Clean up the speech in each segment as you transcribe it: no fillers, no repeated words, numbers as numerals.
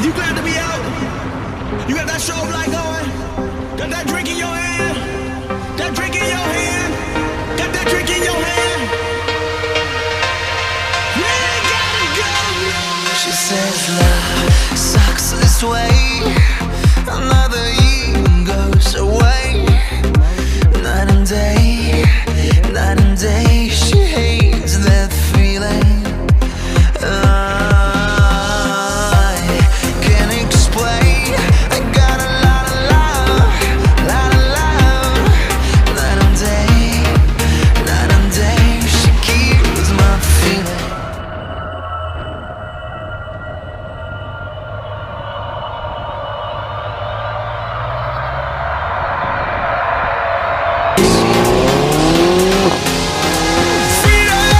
You glad to be out? You got that show light going? Got that drink in your hand? That drink in your hand? Got that drink in your hand? We ain't gotta go nowhere. She says love sucks this way. Another year goes away. Night and day, night and day. She hates that feeling. Freedom!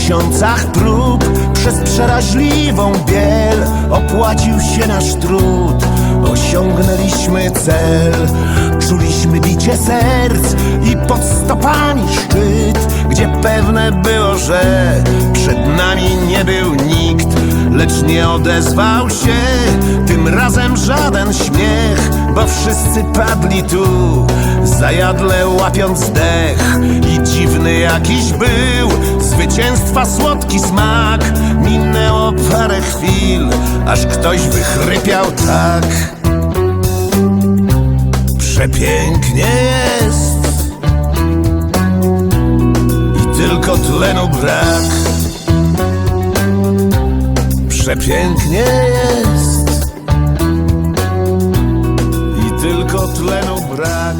tysiącach prób, przez przeraźliwą biel opłacił się nasz trud. Osiągnęliśmy cel, czuliśmy bicie serc i pod stopami szczyt, gdzie pewne było, że przed nami nie był nikt, lecz nie odezwał się tym razem żaden śmiech, bo wszyscy padli tu, zajadle łapiąc dech. I dziwny jakiś był zwycięstwa słodki smak. Minęło parę chwil, aż ktoś wychrypiał tak: przepięknie jest i tylko tlenu brak. Przepięknie jest i tylko tlenu brak.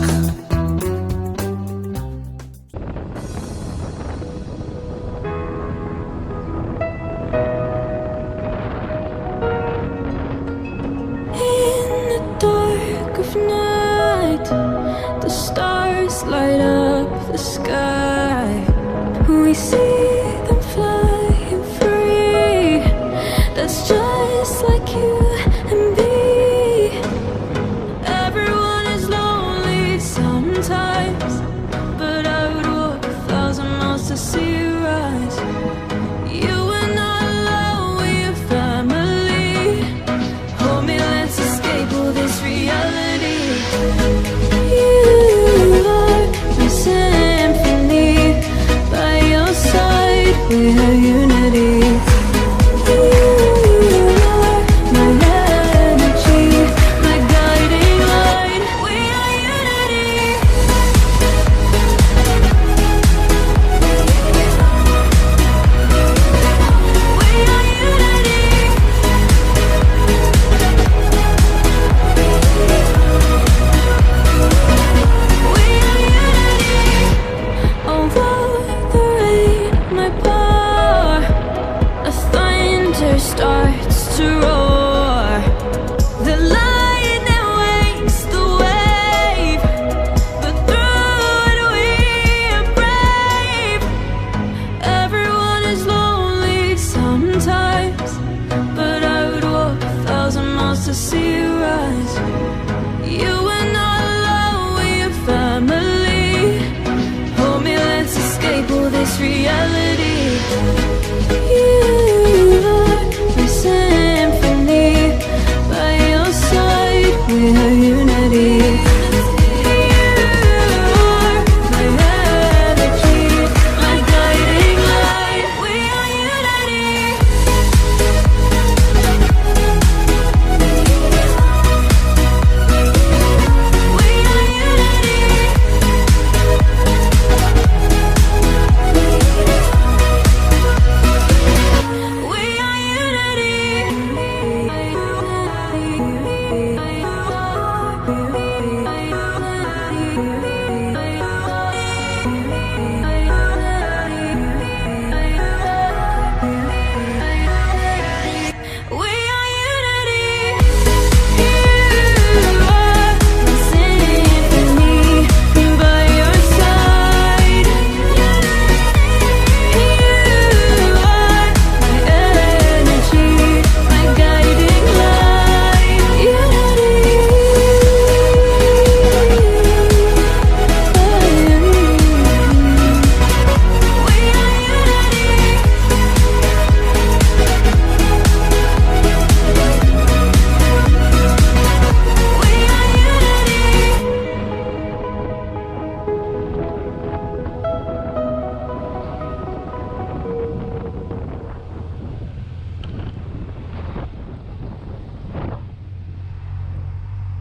In the dark of night, the stars light up the sky. We see them flying free. That's just like you and me. Everyone is lonely sometimes, but I would walk 1,000 miles to see you rise. You are not alone, we are family. Hold me, let's escape all this reality. You are my symphony. By your side, we are unity. Starts to roar. The lightning wakes the wave, but through it we are brave. Everyone is lonely sometimes, but I would walk 1,000 miles to see you rise. You are not alone, we are family. Hold me, let's escape all this reality. Symphony, by your side, we are unity. We'll be right back.